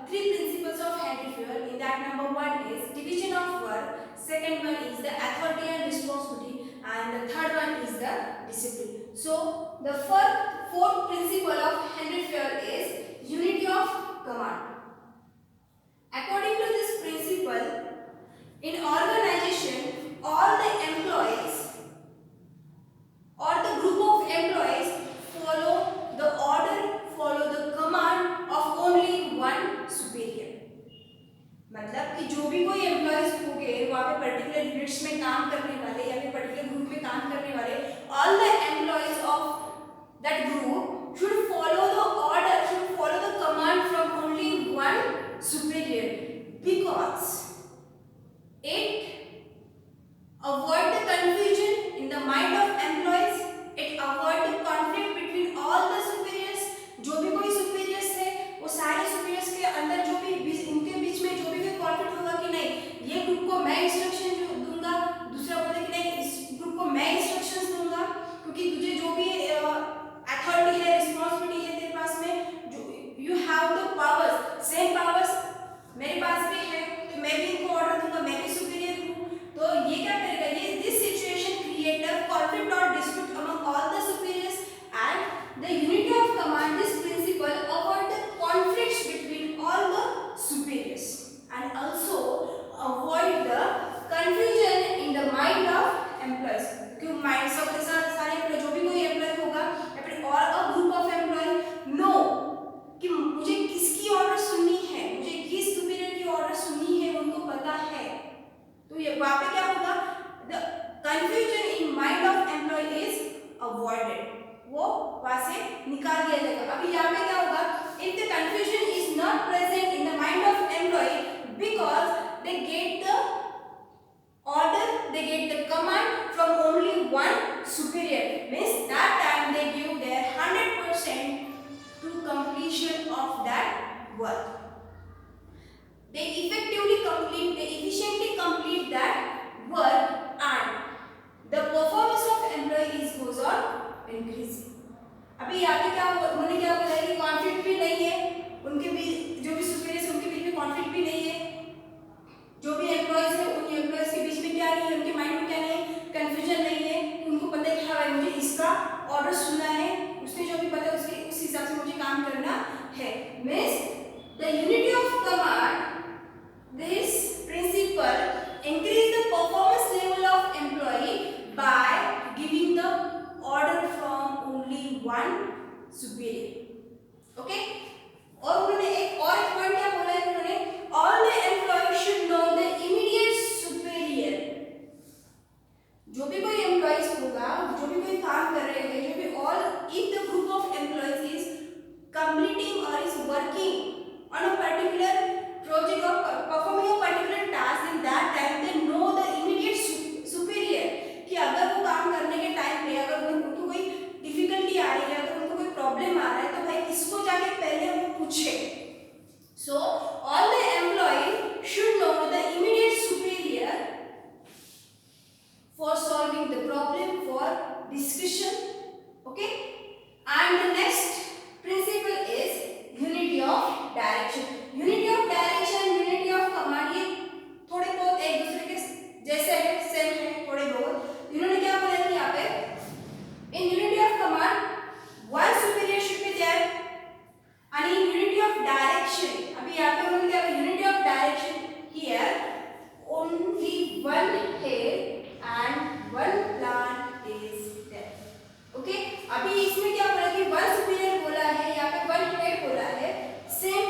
three principles of Henry Fayol. In that, number one is division of work, second one is the authority and responsibility, and the third one is the discipline. So the fourth principle of Henry Fayol is unity of command. According to this principle, in organization, all the employees or the group of employees follow the order, follow the command of only one superior. मतलब कि जो भी कोई employees होंगे वहाँ पे particular units में काम करने वाले या फिर पर्टिकुलर ग्रुप में काम करने वाले, all the employees of that group should follow the order, should follow the command from only one superior, because it avoid the confusion in the mind of employees, it avoid the conflict between all the superiors. जो भी कोई superiors है वो सारे superiors के अंदर जो भी उनके बीच में जो भी कोई conflict होगा कि नहीं ये ग्रुप को मैं instruction दूंगा, दूसरा बोले कि नहीं इस ग्रुप को मैं instructions दूंगा, क्योंकि तुझे जो भी authority है, responsibility है तेरे पास में, जो you have the powers, same powers मेरे पास भी है, तो मैं भी इनको ऑर्डर दूंगा, मैं भी सुपीरियर हूँ, तो ये क्या करेगा, ये this situation create a conflict और dispute among all the superiors and the unity of command. This principle avoid the conflicts between all the superiors and also avoid the confusion in the mind of employees. क्यों mind सब के साथ सारे employ जो भी कोई employ होगा या फिर और a group of employ know कि मुझे किसकी ऑर्डर सुननी है, मुझे किस सुपीरियर की ऑर्डर सुननी है, उनको पता है. तो ये वहाँ पे क्या होगा, the confusion in mind of employ is avoided, वो वहाँ से निकाल दिया जाएगा. अभी यहाँ पे क्या होगा, if the confusion is not present in the mind of employ because they get the order, they get the command from only one superior, means that time they give their 100% to completion of that work. They effectively complete, they efficiently complete that work and the performance of employees goes on increasing. अभी यहाँ पे क्या उन्होंने क्या बोला कि conflict भी नहीं है उनके बीच, जो भी सुपीरियर्स उनके बीच में कॉन्फ्लिक्ट भी नहीं है, जो भी एम्प्लॉयज है उन एम्प्लॉयज के बीच में क्या नहीं है, उनके माइंड में क्या नहीं है, कंफ्यूजन नहीं है, उनको पता है कि हाँ मुझे इसका ऑर्डर सुनना है, उसने जो भी पता है उसके उस हिसाब से मुझे काम करना है. Means the unity of command, this principle increase the performance level of employ by giving the order from only one superior. Okay, और उन्होंने एक पॉइंट क्या बोला है, उन्होंने all the employees should know the immediate superior. जो भी कोई employees होगा, जो भी कोई काम कर रहे हैं, जो भी all, if the group of employees is completing or is working on a particular project or performing a particular task, in that time they know the immediate superior. कि अगर वो काम करने के टाइम पे अगर उनको कोई difficulty आ रही है, अगर उनको कोई problem आ रहा है, तो भाई किसको जाके पहले वो पूछे. So all the employees should know the immediate superior for solving the problem, for discussion. Okay, and the next principle is unity of direction. Unity of direction, unity of command, ये थोड़े बहुत एक दूसरे के जैसे है, सेम है थोड़े बहुत. इन्होंने क्या बोला कि यहाँ पे in unity of command one superior should be there and in unity of direction, अभी यहाँ पे उन्होंने क्या unity of direction, here only one head and one plan is there. Okay, अभी इसमें क्या बोला कि one superior बोला है, यहाँ पे one head बोला है, same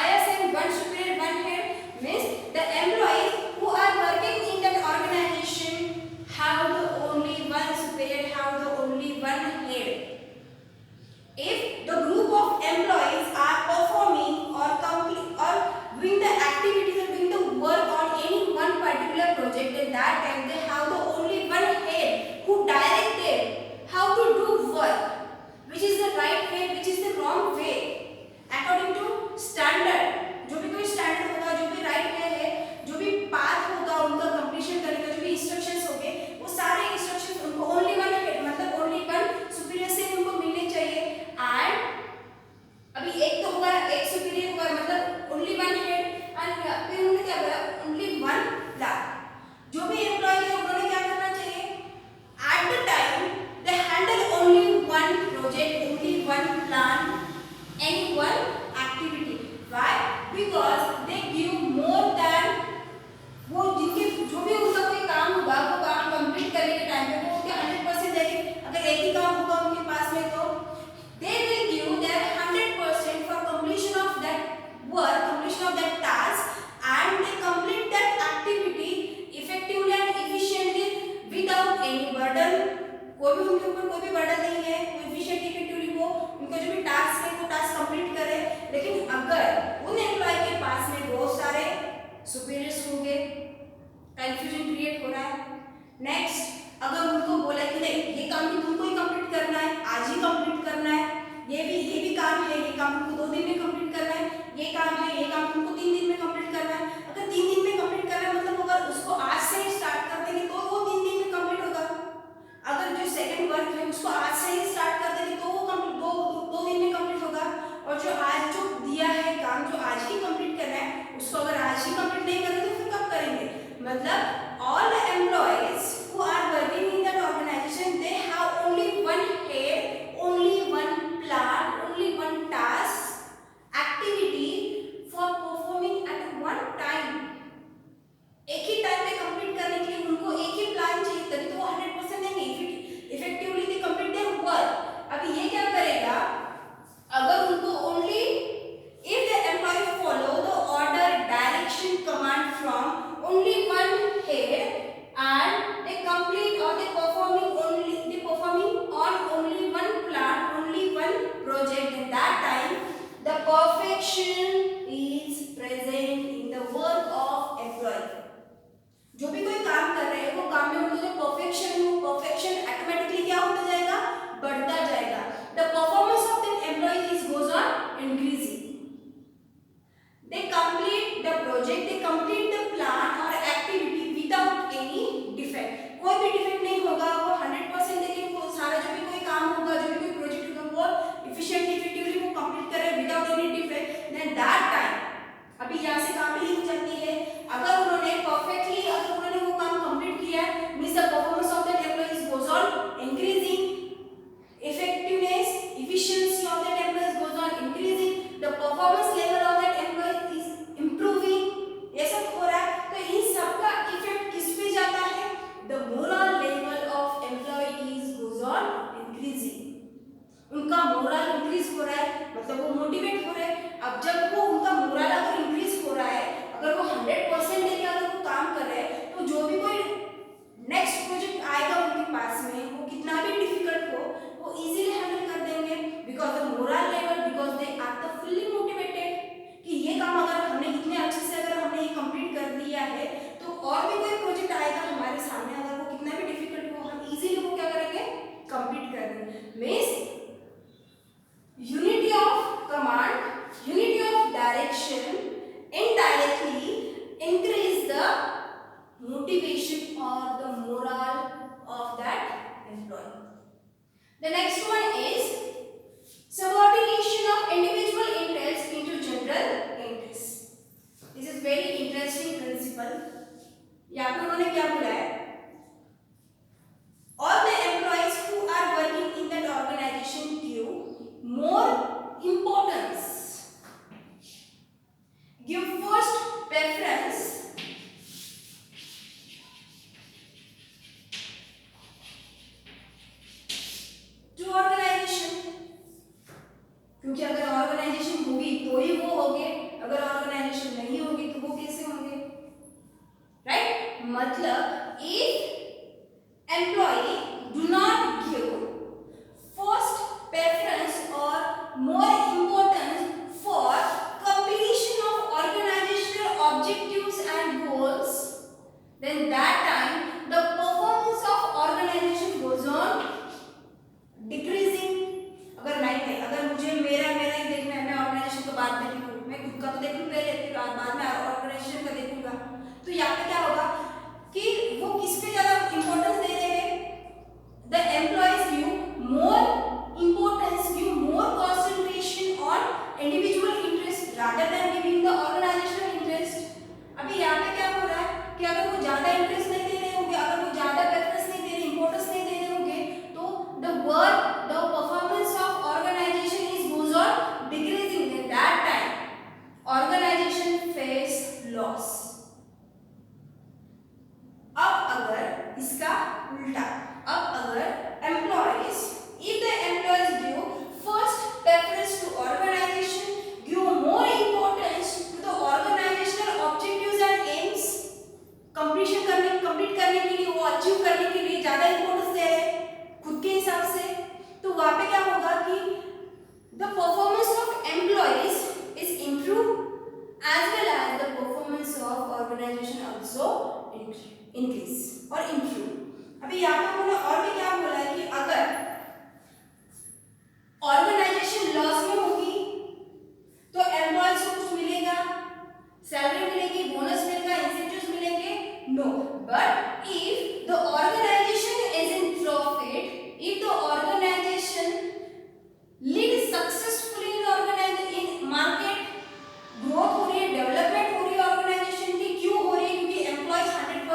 आया same one superior one head means the employees who are working in that organization have the only one superior, have the only one head. If the group of employees are performing or complete or doing the activities or doing the work on any one particular project, then that मतलब all the employees who are working in that organization, they have only one head, only one plan, only one task, activity for performing at one time. एक ही time पे complete करने के लिए उनको एक ही plan चाहिए, तभी तो वो 100% देंगे, effectively they complete their work. अभी ये क्या करेगा, अगर उनको only if the employ follow the order direction command from only one head and they complete or they performing on only one plan, only one project, in that time the perfection is present in the work of employee। जो भी कोई काम कर रहे हैं वो काम में उनको जो परफेक्शन ऑटोमेटिकली क्या होता जाएगा, बढ़ता जाएगा। The performance of the employ is goes on increasing. They complete the project, they complete the plan और एक्टिविटी विदाउट एनी डिफेक्ट। कोई भी डिफेक्ट नहीं होगा, वो 100% देखेंगे, वो सारा जो भी कोई काम होगा, जो भी कोई प्रोजेक्ट होगा, वो इफिशिएंटली इफेक्टिवली वो कंप्लीट करे without any defect. Then that time अभी यहाँ से काम में लिंक चलती है, अगर उन्होंने परफेक्टली अगर उन्होंने वो काम कंप्लीट किया है, means the performance of that employ goes on increasing, effectiveness, efficiency of that employee goes on increasing, the performance level of that employee is improving, ये सब हो रहा है। तो इन सब का इफेक्ट किस पे जाता है, the moral level of employees goes on increasing। उनका मोरल इंक्रीज हो रहा है, मतलब वो मोटिवेट हो रहे हैं। अब जब वो उनका मोरल अगर इंक्रीज हो रहा है, अगर वो 100% लेके अगर वो काम कर रहे हैं, तो जो भी कोई नेक्स्ट प्रोजेक्ट आएगा उनके पास में, वो कितना भी डिफिकल्ट हो, वो इजीली हैंडल कर देंगे, because the moral level, because they are the fully motivated कि ये काम अगर हमने इतने अच्छे से अगर हमने ये कंप्लीट कर दिया है, तो और भी कोई प्रोजेक्ट आएगा हमारे सामने, अगर वो कितना भी डिफिकल्ट हो, हम इजीली वो क्या करेंगे, कंप्लीट कर देंगे। Means unity of command, unity of direction indirectly increase the motivation or the morale of that employee. The next one is subordination of individual interests into general interests. This is very interesting principle। यहाँ पे उन्होंने क्या बोला है, all the employees who are working in that organization give more importance, give first preference to organization, क्योंकि अगर organisation होगी तो ही वो होंगे, अगर ऑर्गेनाइजेशन नहीं होगी तो वो कैसे होंगे, राइट। मतलब if employee do not give first preference or more importance for completion of organizational objectives and goals, then that time the performance of organization goes on decreasing। अगर नहीं, अगर मुझे मेरा ही देखना है, मैं ऑर्गेनाइजेशन को बाद में देखूं, मैं खुद का तो देख लूं पहले, फिर बाद में ऑर्गेनाइजेशन का देखूंगा, तो यहाँ पे क्या होगा कि वो किस पे ज्यादा इंपॉर्टेंस दे रहे हैं, the employees give more importance, give more concentration on individual interest rather than giving the organizational interest। अभी यहाँ पे क्या हो रहा है कि अगर वो ज्यादा इंटरेस्ट नहीं दे रहे होंगे, अगर वो ज्यादा प्रेफरेंस नहीं दे रहे, इंपॉर्टेंस नहीं दे रहे होंगे, तो the work, the performance of organization is goes on decreasing। At that time organization face loss। अब अगर इसका उल्टा, अब अगर employees, if the employees give first preference to organization, give more importance to the organizational objectives and aims, complete करने के लिए, वो अचीव करने के लिए ज्यादा इंपॉर्टेंस दे रहे हैं खुद के हिसाब से, तो वहां पे क्या होगा कि the performance of employees is improved as well as the performance of organization also increase और improve। अभी यहाँ पे उन्होंने और भी क्या बोला है कि अगर ऑर्गेनाइजेशन लॉस में होगी तो एम्प्लॉयज को कुछ मिलेगा, सैलरी मिलेगी, बोनस मिलेगा, इंसेंटिव्स मिलेंगे, no. But if the organization is in profit, if the organization lead successfully in market, growth हो रही है, डेवलपमेंट हो रही है ऑर्गेनाइजेशन की, क्यों हो रही है, क्योंकि एम्प्लॉयज 100%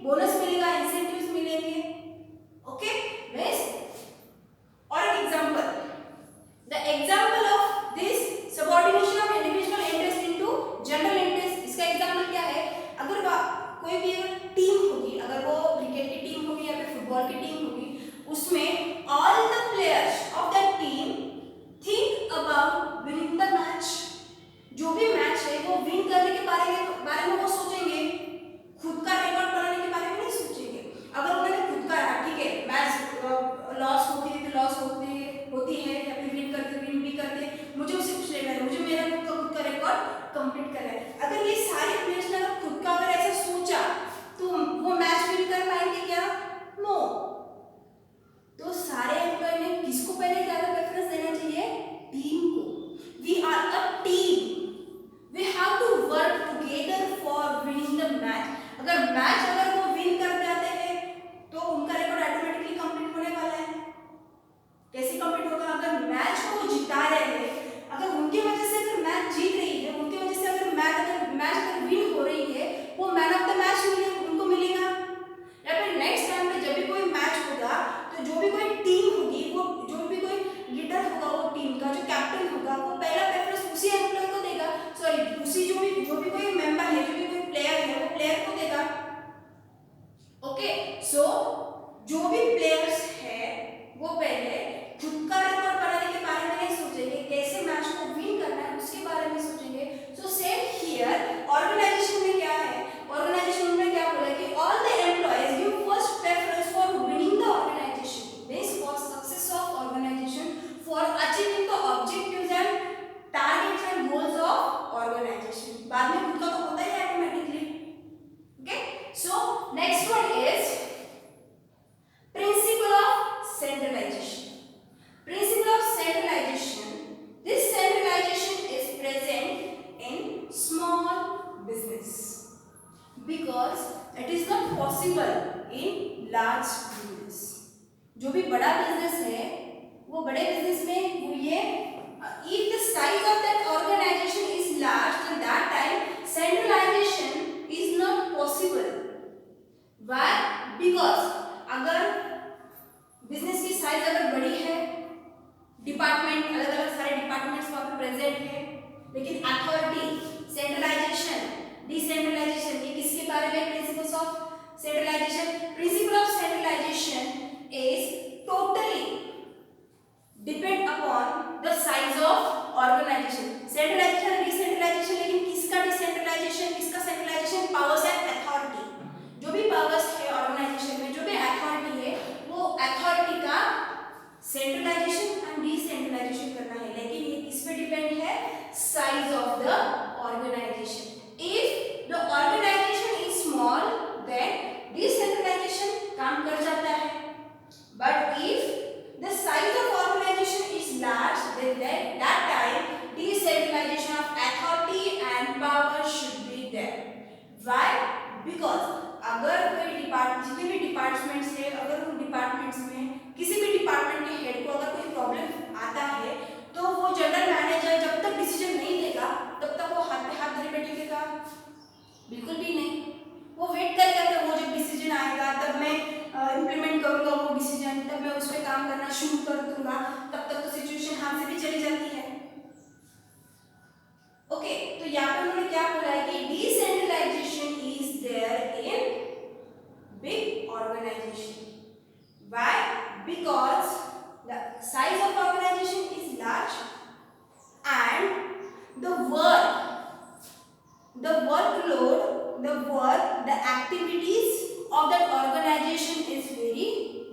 बोनस मिलेगा, इंसेंटिव्स मिलेंगे। ओके मींस और एक example, the example of this subordination of individual interest into general interest, इसका एग्जांपल क्या है? अगर कोई भी टीम होगी, अगर वो क्रिकेट की टीम होगी या फिर फुटबॉल की टीम होगी, उसमें all the players of that team think about winning the match. जो भी मैच है वो विन करने के बारे में वो सोचेंगे, खुद का रिकॉर्ड बनाने के बारे में नहीं सोचेंगे। अगर उन्होंने खुद का, ठीक है, मैच लॉस होती है तो लॉस होती है या फिर विन भी करते, मुझे उससे कुछ लेना है, मुझे मेरा खुद का रिकॉर्ड कंप्लीट करना है। अगर ये सारे प्लेयर्स ने अगर खुद का अगर ऐसा सोचा तो वो मैच विन कर पाएंगे क्या? नो। तो सारे एम्प्लॉय ने किसको पहले ज्यादा प्रेफरेंस देना चाहिए? टीम को। We are a team, we have to work together for winning the match. अगर वो विन कर जाते हैं तो उनका रिकॉर्ड ऑटोमेटिकली कंप्लीट होने वाला है। कैसे कंप्लीट होगा? अगर मैच को वो जिता रहे हैं, अगर उनकी वजह से अगर मैच जीत रही है, उनकी वजह से अगर मैच विन हो रही है, वो मैन ऑफ द मैच उनको मिलेगा। या फिर नेक्स्ट टाइम पे जब भी कोई मैच होगा तो जो भी कोई टीम होगी, वो जो भी कोई लीडर होगा, वो टीम का जो कैप्टन होगा, वो पहला प्रेफरेंस उसी एम्प्लॉय को देगा, सॉरी उसी जो भी कोई मेंबर है, जो भी कोई प्लेयर है, वो प्लेयर को देगा। ओके सो जो भी प्लेयर्स है वो पहले खुद का रिकॉर्ड बनाने के बारे में नहीं सोचेंगे, कैसे मैच को विन करना है उसके बारे में सोचेंगे। सो सेम हियर ऑर्गेनाइजेशन में क्या है? ऑर्गेनाइजेशन में क्या बोला कि all the employees give first preference for winning the organization, means for success of organization, for achieving the objectives and targets and goals of organization. बाद में खुद का तो होता ही है automatically. Okay so next one is principle of centralization. Principle of centralization. This centralization is present in small business because it is not possible in large business. जो भी बड़ा बिजनेस है वो बड़े बिजनेस में वो ये if the size of that organization is large, then that time centralization is not possible. Why? Because अगर बिजनेस की साइज अगर बड़ी है, डिपार्टमेंट अलग अलग सारे डिपार्टमेंट्स वहां पे प्रेजेंट है, लेकिन अथॉरिटी, सेंट्रलाइजेशन, डिसेंट्रलाइजेशन, ये किसके बारे में? Principles of centralization. Principle of centralization is totally depend upon the size of organization. Centralization, decentralization, लेकिन किसका डिसेंट्रलाइजेशन, किसका सेंट्रलाइजेशन? Powers and authority. जो भी पावर्स है ऑर्गेनाइजेशन में, जो भी अथॉरिटी है, वो अथॉरिटी का सेंट्रलाइजेशन एंड डिसेंट्रलाइजेशन करना है, लेकिन ये किस पे डिपेंड है? Size of the organization. If the organization is small then decentralization काम कर जाता है, but if the size of organization is large then that time decentralization of authority and power should be there. Why? Because अगर कोई जितने भी departments है, अगर उन डिपार्टमेंट्स में किसी भी डिपार्टमेंट के हेड को अगर कोई प्रॉब्लम आता है तो वो जनरल मैनेजर जब तक डिसीजन नहीं देगा तब तक वो हाथ पे हाथ धरे बैठेगा? बिल्कुल भी नहीं। वो वेट करेगा कि वो जब डिसीजन आएगा तब मैं इम्प्लीमेंट करूंगा वो डिसीजन, तब मैं उस पर काम करना शुरू कर दूंगा, तब तक तो सिचुएशन हाथ से भी चली जाती है। ओके तो यहाँ पे उन्होंने क्या बोला है कि decentralization is there in big organization. Why? Because the size of organization is large and the work, the activities of that organization is very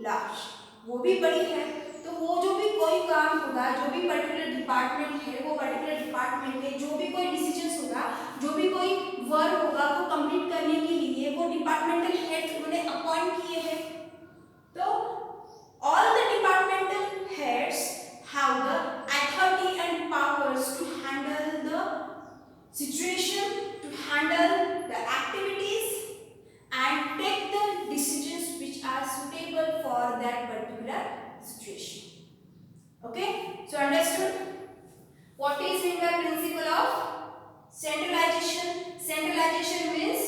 large. वो भी बड़ी है, तो वो जो भी कोई काम होगा, जो भी पर्टिकुलर डिपार्टमेंट है, वो पर्टिकुलर डिपार्टमेंट में जो भी कोई डिसीजंस होगा, जो भी कोई वर्क होगा, वो कंप्लीट करने के लिए वो डिपार्टमेंटल हेड उन्होंने अपॉइंट किए हैं। तो all the departmental heads have the authority and powers to handle the situation, to handle the activities and take the decisions which are suitable for that particular situation. Okay, so understood what is meant by principle of centralization? Centralization means